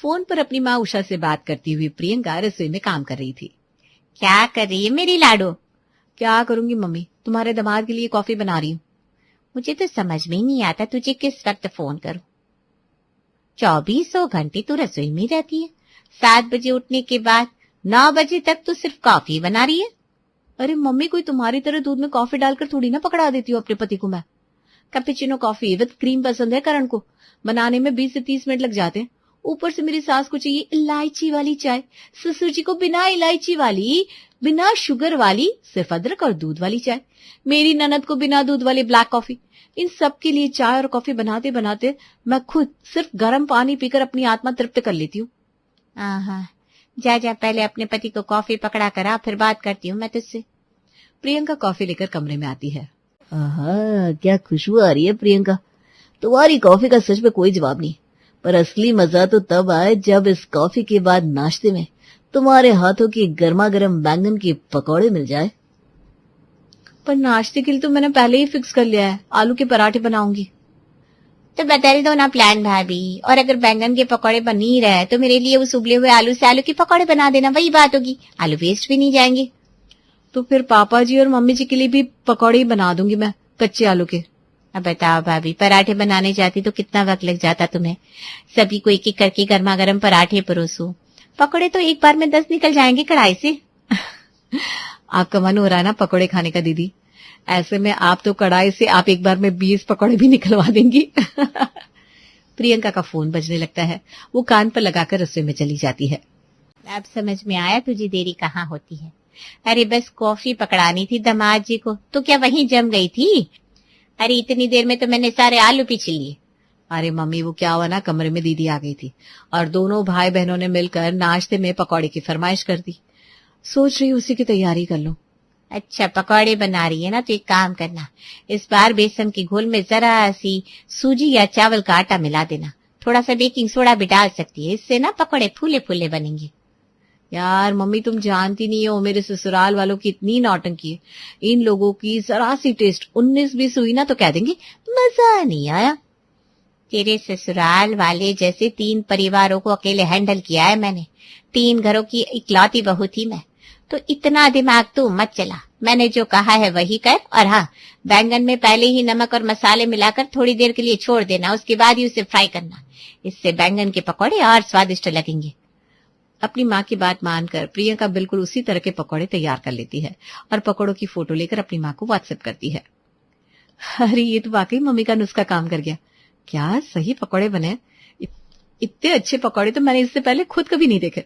Phone पर अपनी माँ उषा से बात करती हुई प्रियंका रसोई में काम कर रही थी। क्या कर रही है मेरी लाडो? क्या करूंगी मम्मी, तुम्हारे दामाद के लिए कॉफी बना रही हूँ। मुझे तो समझ में ही नहीं आता तुझे किस वक्त फोन करूं। 24 घंटे तू रसोई में रहती है। 7 बजे उठने के बाद 9 बजे तक तू सिर्फ कॉफी बना रही है। अरे मम्मी, कोई तुम्हारी तरह दूध में कॉफी डालकर थोड़ी ना पकड़ा देती हूँ अपने पति को मैं। कैपेचिनो कॉफी विद क्रीम पसंद है करण को, बनाने में 20 से 30 मिनट लग जाते हैं। ऊपर से मेरी सास को चाहिए इलायची वाली चाय, ससुर जी को बिना इलायची वाली, बिना शुगर वाली, सिर्फ अदरक और दूध वाली चाय, मेरी ननद को बिना दूध वाली ब्लैक कॉफी। इन सब के लिए चाय और कॉफी बनाते बनाते मैं खुद सिर्फ गर्म पानी पीकर अपनी आत्मा तृप्त कर लेती हूँ। जा जा, पहले अपने पति को कॉफी पकड़ा करा, फिर बात करती हूँ मैं तुझसे। प्रियंका कॉफी लेकर कमरे में आती है। क्या खुशबू आ रही है प्रियंका। तुम्हारी कॉफी का सच में कोई जवाब नहीं, पर असली मजा तो तब आए जब इस कॉफी के बाद नाश्ते में तुम्हारे हाथों की गर्मा गर्म बैंगन के पकौड़े मिल जाए। पर नाश्ते के लिए तो मैंने पहले ही फिक्स कर लिया है, आलू के पराठे बनाऊंगी। तो बदल दो ना प्लान भाभी, और अगर बैंगन के पकौड़े बन ही रहे तो मेरे लिए उस उबले हुए आलू से आलू के पकौड़े बना देना, वही बात होगी, आलू वेस्ट भी नहीं जाएंगे। तो फिर पापा जी और मम्मी जी के लिए भी पकौड़े ही बना दूंगी मैं, कच्चे आलू के। अब बताओ भाभी, पराठे बनाने जाती तो कितना वक्त लग जाता तुम्हें। सभी को एक एक करके गर्मा गर्म पराठे परोसो, पकौड़े तो एक बार में 10 निकल जाएंगे कढ़ाई से। आपका मन हो रहा है ना पकौड़े खाने का दीदी, ऐसे में आप तो कढ़ाई से आप एक बार में 20 पकौड़े भी निकलवा देंगी। प्रियंका का फोन बजने लगता है, वो कान पर लगाकर रसोई में चली जाती है। अब समझ में आया तुझे देरी कहाँ होती है। अरे बस कॉफी पकड़ानी थी दामाद जी को, तो क्या वहीं जम गई थी? अरे इतनी देर में तो मैंने सारे आलू पीछ लिए। अरे मम्मी, वो क्या हुआ ना, कमरे में दीदी आ गई थी और दोनों भाई बहनों ने मिलकर नाश्ते में पकौड़े की फरमाइश कर दी। सोच रही उसी की तैयारी कर लो। अच्छा, पकौड़े बना रही है ना, तो एक काम करना, इस बार बेसन के घोल में जरा सी सूजी या चावल का आटा मिला देना, थोड़ा सा बेकिंग सोडा भी डाल सकती है, इससे ना पकौड़े फूले फूले बनेंगे। यार मम्मी, तुम जानती नहीं हो मेरे ससुराल वालों की इतनी नौटंकी है। इन लोगों की जरा सी टेस्ट 19-20 हुई ना तो कह देंगे मजा नहीं आया। तेरे ससुराल वाले जैसे 3 परिवारों को अकेले हैंडल किया है मैंने, 3 घरों की इकलौती बहू थी मैं, तो इतना दिमाग तू मत चला। मैंने जो कहा है वही कर, और हाँ, बैंगन में पहले ही नमक और मसाले मिलाकर थोड़ी देर के लिए छोड़ देना, उसके बाद ही उसे फ्राई करना, इससे बैंगन के पकौड़े और स्वादिष्ट लगेंगे। अपनी माँ की बात मानकर प्रियंका बिल्कुल उसी तरह के पकौड़े तैयार कर लेती है और पकौड़ों की फोटो लेकर अपनी माँ को व्हाट्सएप करती है। अरे ये तो वाकई मम्मी का नुस्खा काम कर गया, क्या सही पकौड़े बने। इतने अच्छे पकौड़े तो मैंने इससे पहले खुद कभी नहीं देखे।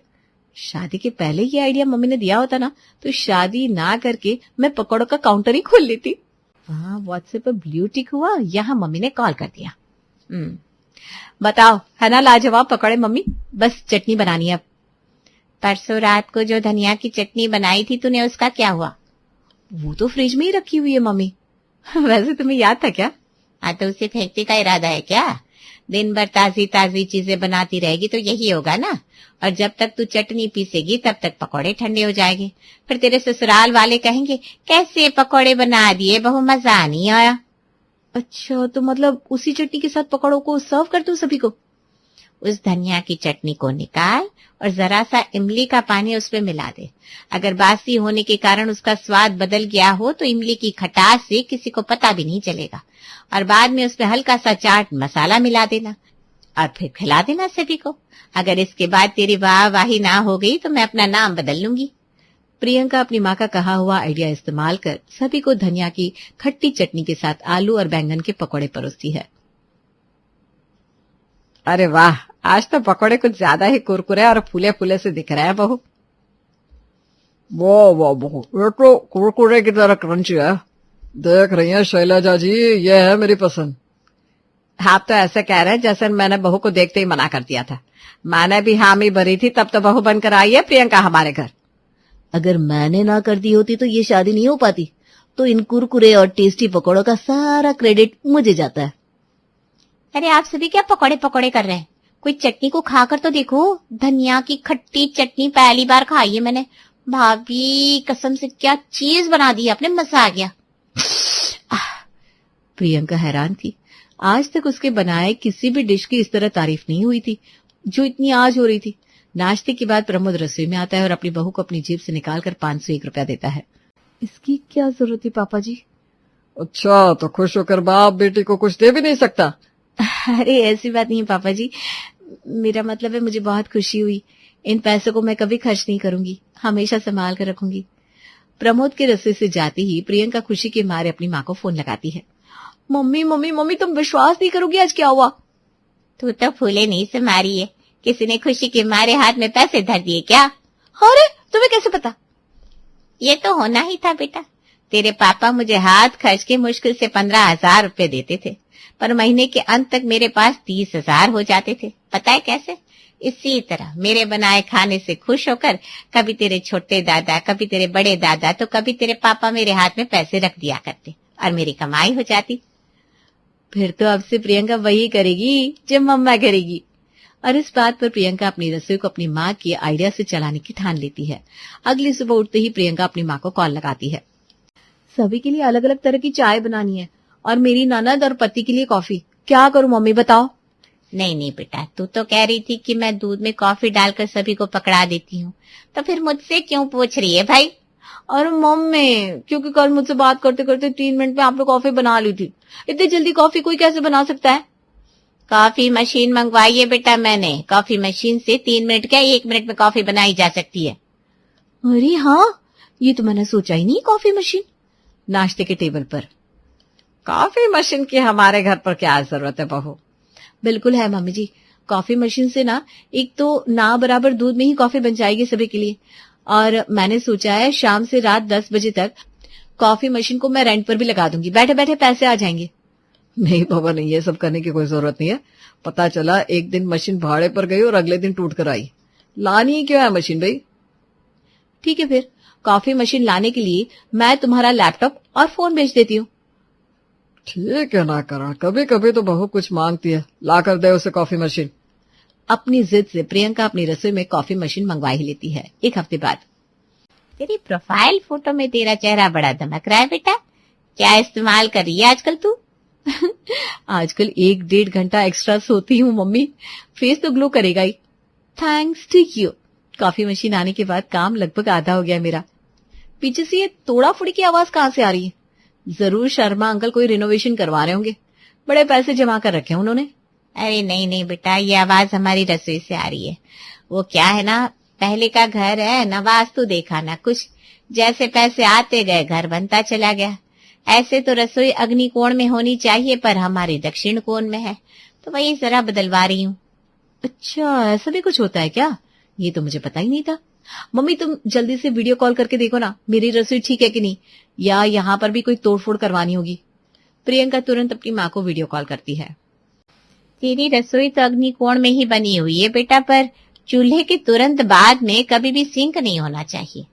शादी के पहले ये आइडिया मम्मी ने दिया होता ना, तो शादी ना करके मैं पकौड़ों का काउंटर ही खोल लेती। वहां व्हाट्सएप पर ब्लू टिक हुआ, यहाँ मम्मी ने कॉल कर दिया। बताओ, है ना लाजवाब पकौड़े मम्मी? बस चटनी बनानी है अब। परसों रात को जो धनिया की चटनी बनाई थी तूने, उसका क्या हुआ? वो तो फ्रिज में ही रखी हुई है मम्मी। वैसे तुम्हें याद था क्या? हाँ, तो उसे फेंकने का इरादा है क्या? दिन भर ताजी ताजी चीजें बनाती रहेगी तो यही होगा ना, और जब तक तू चटनी पीसेगी तब तक पकौड़े ठंडे हो जाएंगे, फिर तेरे ससुराल वाले कहेंगे कैसे पकौड़े बना दिए बहू, मजा नहीं आया। अच्छा, तो मतलब उसी चटनी के साथ पकौड़ों को सर्व कर दूं सभी को? उस धनिया की चटनी को निकाल और जरा सा इमली का पानी उसमें मिला दे। अगर बासी होने के कारण उसका स्वाद बदल गया हो तो इमली की खटास से किसी को पता भी नहीं चलेगा, और बाद में उसमें हल्का सा चाट मसाला मिला देना और फिर खिला देना सभी को। अगर इसके बाद तेरी वाहवाही ना हो गई तो मैं अपना नाम बदल लूंगी। प्रियंका अपनी माँ का कहा हुआ आइडिया इस्तेमाल कर सभी को धनिया की खट्टी चटनी के साथ आलू और बैंगन के पकौड़े परोसती है। अरे वाह, आज तो पकौड़े कुछ ज्यादा ही कुरकुरे और फूले फूले से दिख रहे हैं बहू। वाह वाह बहू, ये तो कुरकुरे की तरह क्रंची है। देख रही हैं शैलजा जी, ये है मेरी पसंद। आप तो ऐसे कह रहे हैं जैसे मैंने बहू को देखते ही मना कर दिया था। मैंने भी हामी भरी थी तब तो बहू बनकर आई है प्रियंका हमारे घर। अगर मैंने ना कर दी होती तो ये शादी नहीं हो पाती, तो इन कुरकुरे और टेस्टी पकौड़ों का सारा क्रेडिट मुझे जाता है। अरे आप सभी क्या पकौड़े पकौड़े कर रहे हैं? कोई चटनी को खाकर तो देखो, धनिया की खट्टी चटनी पहली बार खाई है मैंने। भाभी कसम से क्या चीज बना दी आपने, मजा आ गया। प्रियंका हैरान थी, आज तक उसके बनाए किसी भी डिश की इस तरह तारीफ नहीं हुई थी। जो इतनी आज हो रही थी। नाश्ते के बाद प्रमोद रसोई में आता है और अपनी बहू को अपनी जेब से निकालकर 501 रुपया देता है। इसकी क्या जरूरत थी पापा जी? अच्छा, तो खुश होकर बाप बेटी को कुछ दे भी नहीं सकता? अरे ऐसी बात नहीं है पापा जी, मेरा मतलब है मुझे बहुत खुशी हुई। इन पैसों को मैं कभी खर्च नहीं करूंगी, हमेशा संभाल कर रखूंगी। प्रमोद के रस्ते से जाते ही प्रियंका खुशी के मारे अपनी माँ को फोन लगाती है। मम्मी मम्मी मम्मी, तुम विश्वास नहीं करोगी आज क्या हुआ। तू तो फूले नहीं से मारी है, किसी ने खुशी के मारे हाथ में पैसे धर दिए क्या? अरे तुम्हें कैसे पता? ये तो होना ही था बेटा। तेरे पापा मुझे हाथ खर्च के मुश्किल से 15,000 रुपए देते थे, पर महीने के अंत तक मेरे पास 30,000 हो जाते थे। पता है कैसे? इसी तरह मेरे बनाए खाने से खुश होकर कभी तेरे छोटे दादा, कभी तेरे बड़े दादा, तो कभी तेरे पापा मेरे हाथ में पैसे रख दिया करते और मेरी कमाई हो जाती। फिर तो अब से प्रियंका वही करेगी जो मम्मा करेगी। और इस बात पर प्रियंका अपनी रसोई को अपनी माँ के आइडिया से चलाने की ठान लेती है। अगली सुबह उठते ही प्रियंका अपनी माँ को कॉल लगाती है। सभी के लिए अलग अलग तरह की चाय बनानी है और मेरी ननद और पति के लिए कॉफी। क्या करूं मम्मी बताओ? नहीं नहीं बेटा, तू तो कह रही थी कि मैं दूध में कॉफी डालकर सभी को पकड़ा देती हूँ, तो फिर मुझसे क्यों पूछ रही है भाई? और मम्मी, क्योंकि कल मुझसे बात करते करते 3 मिनट में आपने कॉफी बना ली थी। इतनी जल्दी कॉफी कोई कैसे बना सकता है? कॉफी मशीन मंगवाई है बेटा मैंने। कॉफी मशीन से 3 मिनट क्या 1 मिनट में कॉफी बनाई जा सकती है। अरे हाँ, ये तो मैंने सोचा ही नहीं। कॉफी मशीन नाश्ते के टेबल पर। कॉफी मशीन की हमारे घर पर क्या जरूरत है बहू? बिल्कुल है मम्मी जी। कॉफी मशीन से ना एक तो ना बराबर दूध में ही कॉफी बन जाएगी सभी के लिए, और मैंने सोचा है शाम से रात 10 बजे तक कॉफी मशीन को मैं रेंट पर भी लगा दूंगी। बैठे बैठे पैसे आ जाएंगे। नहीं बाबा नहीं, ये सब करने की कोई जरूरत नहीं है। पता चला एक दिन मशीन भाड़े पर गई और अगले दिन टूट कर आई। लानी ही क्यों है मशीन भाई? ठीक है, फिर कॉफी मशीन लाने के लिए मैं तुम्हारा लैपटॉप और फोन भेज देती हूँ। ठीक है ना करा, कभी कभी तो बहू कुछ मांगती है, ला कर दे उसे कॉफी मशीन। अपनी जिद से प्रियंका अपनी रसोई में कॉफी मशीन मंगवा ही लेती है। एक हफ्ते बाद। तेरी प्रोफाइल फोटो में तेरा चेहरा बड़ा दमक रहा है बेटा, क्या इस्तेमाल कर रही है आजकल तू? आजकल 1-1.5 घंटा एक्स्ट्रा सोती हूँ मम्मी, फेस तो ग्लो करेगा ही। Thanks to you. Coffee machine आने के बाद काम लगभग आधा हो गया मेरा। पीछे से ये तोड़ा फोड़ी की आवाज कहाँ से आ रही है? जरूर शर्मा अंकल कोई रिनोवेशन करवा रहे होंगे, बड़े पैसे जमा कर रखे हैं उन्होंने। अरे नहीं नहीं बेटा, ये आवाज हमारी रसोई से आ रही है। वो क्या है ना, पहले का घर है ना, वास्तु देखा ना कुछ, जैसे पैसे आते गए घर बनता चला गया। ऐसे तो रसोई अग्नि कोण में होनी चाहिए, पर हमारे दक्षिण कोण में है, तो वही जरा बदलवा रही हूँ। अच्छा, ऐसा भी कुछ होता है क्या? ये तो मुझे पता ही नहीं था। मम्मी तुम जल्दी से वीडियो कॉल करके देखो ना मेरी रसोई ठीक है कि नहीं, या यहाँ पर भी कोई तोड़फोड़ करवानी होगी। प्रियंका तुरंत अपनी माँ को वीडियो कॉल करती है। तेरी रसोई तो अग्नि कोण में ही बनी हुई है बेटा, पर चूल्हे के तुरंत बाद में कभी भी सिंक नहीं होना चाहिए।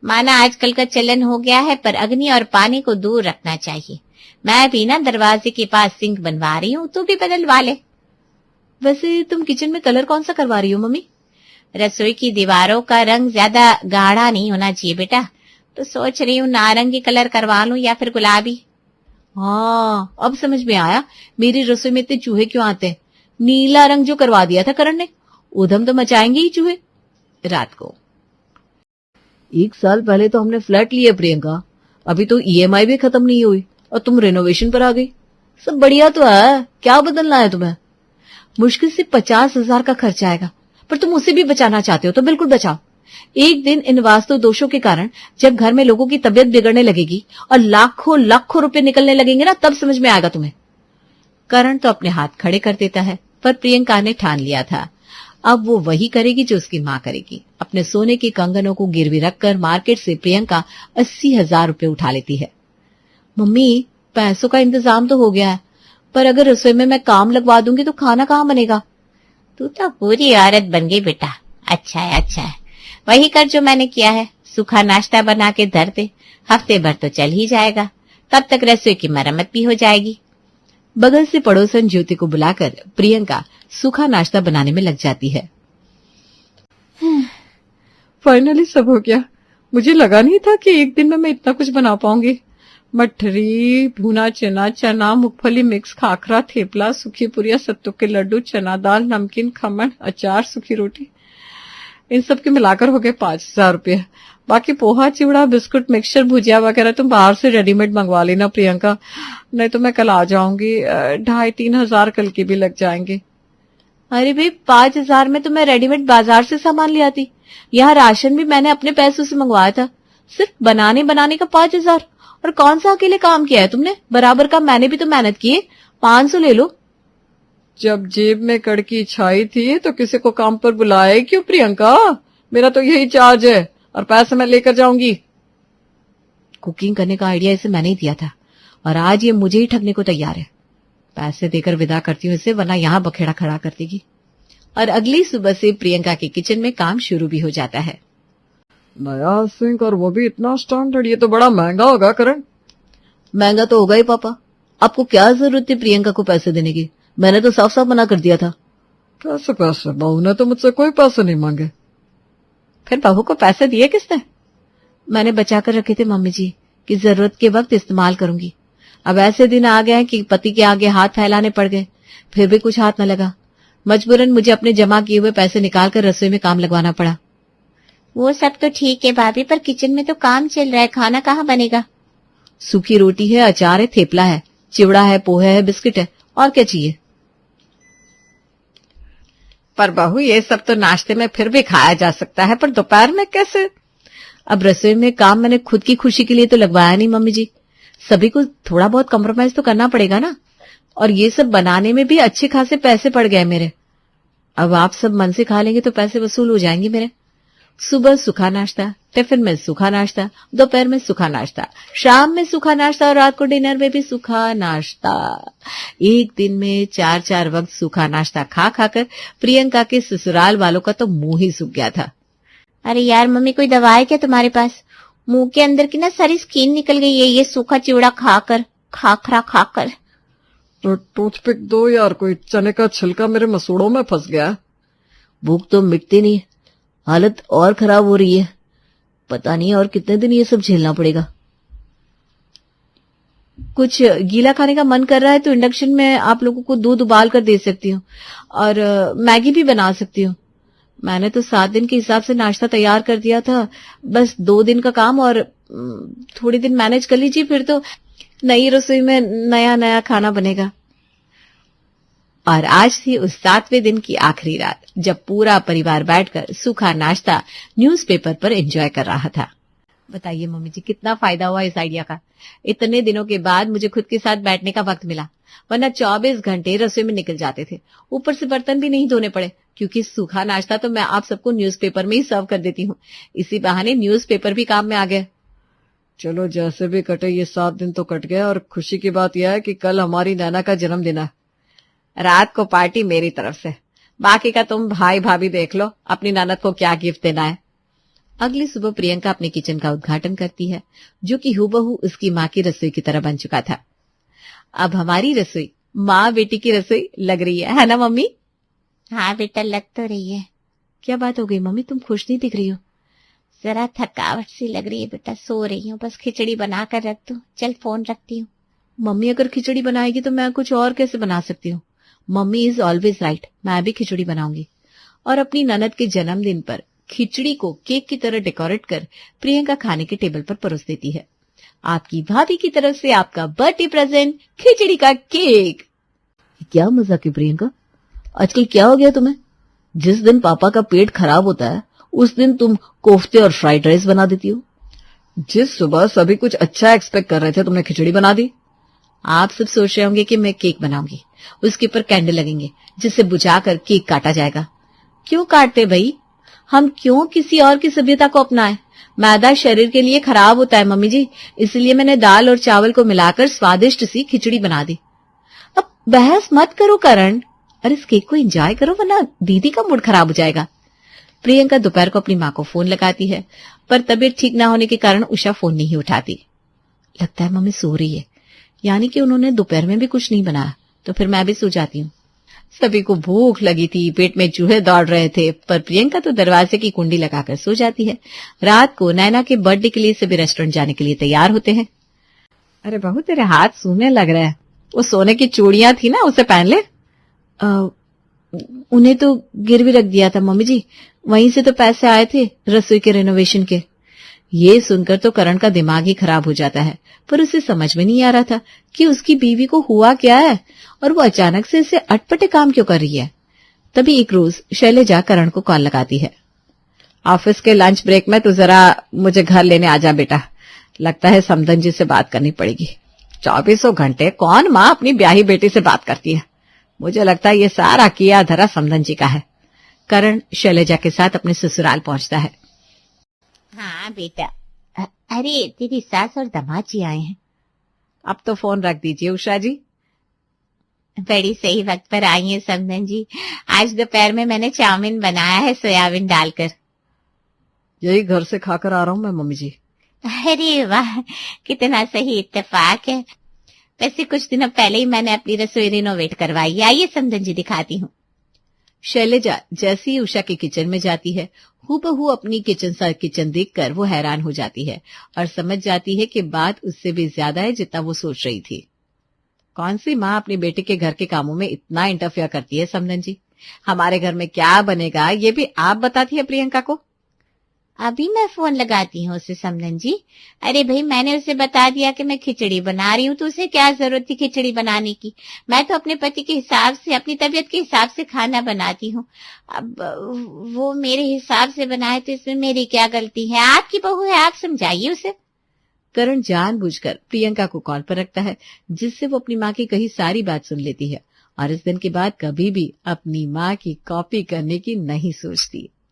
माना आजकल का चलन हो गया है, पर अग्नि और पानी को दूर रखना चाहिए। मैं भी ना दरवाजे के पास सिंक बनवा रही हूँ, तू भी बदलवा ले। वैसे तुम किचन में कलर कौन सा करवा रही हो मम्मी? रसोई की दीवारों का रंग ज्यादा गाढ़ा नहीं होना चाहिए बेटा, तो सोच रही हूँ नारंगी कलर करवा लूं या फिर गुलाबी। हाँ, अब समझ में आया मेरी रसोई में इतने चूहे क्यों आते हैं। नीला रंग जो करवा दिया था करण ने, उधम तो मचाएंगे ही चूहे। रात को 1 साल पहले तो हमने फ्लैट लिया प्रियंका, अभी तो ईएमआई भी खत्म नहीं हुई और तुम रेनोवेशन पर आ गई। सब बढ़िया तो है, क्या बदलना है तुम्हें? मुश्किल से 50,000 का खर्चा आएगा, पर तुम उसे भी बचाना चाहते हो तो बिल्कुल बचाओ। एक दिन इन वास्तु दोषों के कारण जब घर में लोगों की तबीयत बिगड़ने लगेगी और लाखों लाखों रुपए निकलने लगेंगे ना, तब समझ में आएगा तुम्हें। करण तो अपने हाथ खड़े कर देता है, पर प्रियंका ने ठान लिया था अब वो वही करेगी जो उसकी माँ करेगी। अपने सोने के कंगनों को गिरवी रखकर मार्केट से प्रियंका 80,000 रुपए उठा लेती है। मम्मी, पैसों का इंतजाम तो हो गया है, पर अगर रसोई में मैं काम लगवा दूंगी तो खाना कहाँ बनेगा? तू तो पूरी औरत बन गई बेटा। अच्छा है अच्छा है, वही कर जो मैंने किया है। सूखा नाश्ता बना के धर दे, हफ्ते भर तो चल ही जाएगा, तब तक रसोई की मरम्मत भी हो जाएगी। बगल से पड़ोसन ज्योति को बुलाकर प्रियंका सूखा नाश्ता बनाने में लग जाती है। फाइनली सब हो गया। मुझे लगा नहीं था कि एक दिन में मैं इतना कुछ बना पाऊंगी। मठरी, भुना चना, चना, मूंगफली मिक्स, खाखरा, थेपला, सूखी पुरिया, सत्तू के लड्डू, चना दाल, नमकीन, खमण, अचार, सूखी रोटी, इन सब के मिलाकर हो गए 5,000 रुपये। बाकी पोहा, चिवड़ा, बिस्कुट, मिक्सचर, भुजिया वगैरह तुम बाहर से रेडीमेड मंगवा लेना प्रियंका, नहीं तो मैं कल आ जाऊंगी। 2,500-3,000 कल के भी लग जाएंगे। अरे भाई 5,000 में तो मैं रेडीमेड बाजार से सामान ले आती। यहाँ राशन भी मैंने अपने पैसों से मंगवाया था। सिर्फ बनाने का 5,000। और कौन सा अकेले काम किया है तुमने? बराबर का मैंने भी तो मेहनत की है। 500 ले लो। जब जेब में कड़की छाई थी तो किसी को काम पर बुलाए क्यों प्रियंका? मेरा तो यही चार्ज है और पैसे मैं लेकर जाऊंगी। कुकिंग करने का आइडिया इसे मैंने ही दिया था और आज ये मुझे ही ठगने को तैयार है। पैसे देकर विदा करती हूँ इसे, वरना यहाँ बखेड़ा खड़ा कर देगी। और अगली सुबह से प्रियंका के किचन में काम शुरू भी हो जाता है। नया सिंक और वो भी इतना स्टैंडर्ड, ये तो बड़ा महंगा होगा करण। महंगा तो होगा ही पापा। आपको क्या जरूरत थी प्रियंका को पैसे देने की? मैंने तो साफ साफ मना कर दिया था। कैसे पैसे? बहू ने तो मुझसे कोई पैसे नहीं मांगे। फिर बहू को पैसे दिए किसने? मैंने बचा कर रखे थे मम्मी जी कि जरूरत के वक्त इस्तेमाल करूंगी। अब ऐसे दिन आ गए हैं कि पति के आगे हाथ फैलाने पड़ गए, फिर भी कुछ हाथ न लगा। मजबूरन मुझे अपने जमा किए हुए पैसे निकालकर रसोई में काम लगवाना पड़ा। वो सब तो ठीक है भाभी, पर किचन में तो काम चल रहा है, खाना कहाँ बनेगा? सूखी रोटी है, अचार है, थेपला है, चिवड़ा है, पोहे है, बिस्किट है, और क्या चाहिए? पर बहू ये सब तो नाश्ते में फिर भी खाया जा सकता है, पर दोपहर में कैसे? अब रसोई में काम मैंने खुद की खुशी के लिए तो लगवाया नहीं मम्मी जी। सभी को थोड़ा बहुत कॉम्प्रोमाइज तो करना पड़ेगा ना। और ये सब बनाने में भी अच्छे खासे पैसे पड़ गए मेरे। अब आप सब मन से खा लेंगे तो पैसे वसूल हो जाएंगे मेरे। सुबह सूखा नाश्ता, टिफिन में सूखा नाश्ता, दोपहर में सूखा नाश्ता, शाम में सूखा नाश्ता और रात को डिनर में भी सूखा नाश्ता। एक दिन में 4-4 वक्त सूखा नाश्ता खा खाकर प्रियंका के ससुराल वालों का तो मुंह ही सूख गया था। अरे यार मम्मी, कोई दवा है क्या तुम्हारे पास? मुंह के अंदर की ना सारी स्किन निकल गई है ये सूखा चिवड़ा खाकर, खाखरा खाकर। तो टूथपिक दो यार, कोई चने का छिलका मेरे मसूड़ों में फंस गया। भूख तो मिटती नहीं, हालत और खराब हो रही है। पता नहीं और कितने दिन ये सब झेलना पड़ेगा। कुछ गीला खाने का मन कर रहा है तो इंडक्शन में आप लोगों को दूध उबाल कर दे सकती हूँ और मैगी भी बना सकती हूँ। मैंने तो 7 दिन के हिसाब से नाश्ता तैयार कर दिया था, बस 2 दिन का काम और थोड़ी दिन मैनेज कर लीजिए, फिर तो नई रसोई में नया नया खाना बनेगा। और आज थी उस 7वें दिन की आखिरी रात, जब पूरा परिवार बैठकर सूखा नाश्ता न्यूज़पेपर पर एंजॉय कर रहा था। बताइए मम्मी जी, कितना फायदा हुआ इस आइडिया का। इतने दिनों के बाद मुझे खुद के साथ बैठने का वक्त मिला, वरना 24 घंटे रसोई में निकल जाते थे। ऊपर से बर्तन भी नहीं धोने पड़े, क्योंकि सूखा नाश्ता तो मैं आप सबको न्यूज़पेपर में ही सर्व कर देती हूँ। इसी बहाने न्यूज़पेपर भी काम में आ गए। चलो जैसे भी कटे, ये 7 दिन तो कट गए। और खुशी की बात यह है कि कल हमारी नैना का जन्मदिन है। रात को पार्टी मेरी तरफ से, बाकी का तुम भाई भाभी देख लो अपनी ननद को क्या गिफ्ट देना है। अगली सुबह प्रियंका अपने किचन का उद्घाटन करती है, जो कि हूबहू उसकी माँ की रसोई की तरह बन चुका था। अब हमारी रसोई माँ बेटी की रसोई लग रही है ना मम्मी? हाँ बेटा, लग तो रही है। क्या बात हो गई मम्मी, तुम खुश नहीं दिख रही हो? जरा थकावट सी लग रही है बेटा, सो रही हूँ। बस खिचड़ी बना कर रख दूं, चल फोन रखती हूँ। मम्मी अगर खिचड़ी बनाएगी तो मैं कुछ और कैसे बना सकती हूँ? मम्मी इज ऑलवेज राइट, मैं भी खिचड़ी बनाऊंगी। और अपनी ननद के जन्मदिन पर खिचड़ी को केक की तरह डेकोरेट कर प्रियंका खाने के टेबल पर परोस देती है। आपकी भाभी की तरफ से आपका बर्थडे प्रेजेंट, खिचड़ी का केक। क्या मजाक है प्रियंका, आजकल क्या हो गया तुम्हें? जिस दिन पापा का पेट खराब होता है उस दिन तुम कोफ्ते और फ्राइड राइस बना देती हो। जिस सुबह सभी कुछ अच्छा एक्सपेक्ट कर रहे थे, तुमने खिचड़ी बना दी। आप सब सोच रहे होंगे कि मैं केक बनाऊंगी, उसके ऊपर कैंडल लगेंगे जिससे बुझाकर केक काटा जाएगा। क्यों काटते भाई? हम क्यों किसी और की सभ्यता को अपनाएं? मैदा शरीर के लिए खराब होता है मम्मी जी, इसलिए मैंने दाल और चावल को मिलाकर स्वादिष्ट सी खिचड़ी बना दी। अब बहस मत करो करण, अरे इस केक को एंजॉय करो, वरना दीदी का मूड खराब हो जाएगा। प्रियंका दोपहर को अपनी माँ को फोन लगाती है, पर तबीयत ठीक ना होने के कारण उषा फोन नहीं उठाती। लगता है मम्मी सो रही है, यानी कि उन्होंने दोपहर में भी कुछ नहीं बनाया, तो फिर मैं भी सो जाती हूँ। सभी को भूख लगी थी, पेट में चूहे दौड़ रहे थे, पर प्रियंका तो दरवाजे की कुंडी लगाकर सो जाती है। रात को नैना के बर्थडे के लिए सभी रेस्टोरेंट जाने के लिए तैयार होते हैं। अरे बहू तेरे हाथ सूने लग रहे हैं। वो सोने की चूड़ियां थी ना, उसे पहन ले। उन्हें तो गिरवी रख दिया था मम्मी जी, वहीं से तो पैसे आए थे रसोई के रेनोवेशन के। ये सुनकर तो करण का दिमाग ही खराब हो जाता है, पर उसे समझ में नहीं आ रहा था कि उसकी बीवी को हुआ क्या है और वो अचानक से इसे अटपटे काम क्यों कर रही है। तभी एक रोज शैलेजा करण को कॉल लगाती है। ऑफिस के लंच ब्रेक में तू जरा मुझे घर लेने आ जा बेटा, लगता है समधन जी से बात करनी पड़ेगी। 24 घंटे कौन माँ अपनी ब्याही बेटी से बात करती है। मुझे लगता है ये सारा किया धरा समधन जी का है। करण शैलेजा के साथ अपने ससुराल पहुंचता है। हाँ बेटा, अरे तेरी सास और दामाद जी आए हैं। अब तो फोन रख दीजिए उषा जी। बड़ी सही वक्त पर आई है समधन जी। आज दोपहर में मैंने चाउमीन बनाया है सोयाबीन डालकर। यही घर से खाकर आ रहा हूं मैं मम्मी जी। अरे वाह, कितना सही इत्तेफाक है। वैसे कुछ दिनों पहले ही मैंने अपनी रसोई रिनोवेट करवाई है। आइए समधन जी दिखाती हूँ। शैलेजा जैसे ही उषा के किचन में जाती है, हूबहू अपनी किचन देखकर वो हैरान हो जाती है और समझ जाती है कि बात उससे भी ज्यादा है जितना वो सोच रही थी। कौन सी माँ अपनी बेटी के घर के कामों में इतना इंटरफेयर करती है समधन जी? हमारे घर में क्या बनेगा ये भी आप बताती है प्रियंका को। अभी मैं फोन लगाती हूँ उसे समधन जी। अरे भाई, मैंने उसे बता दिया कि मैं खिचड़ी बना रही हूँ, तो उसे क्या जरूरत थी खिचड़ी बनाने की। मैं तो अपने पति के हिसाब से, अपनी तबीयत के हिसाब से खाना बनाती हूँ। अब वो मेरे हिसाब से बनाए तो इसमें मेरी क्या गलती है? आपकी बहू है, आप समझाइए उसे। करण जानबूझकर प्रियंका को कॉल पर रखता है, जिससे वो अपनी माँ की कही सारी बात सुन लेती है और इस दिन के बाद कभी भी अपनी माँ की कॉपी करने की नहीं सोचती।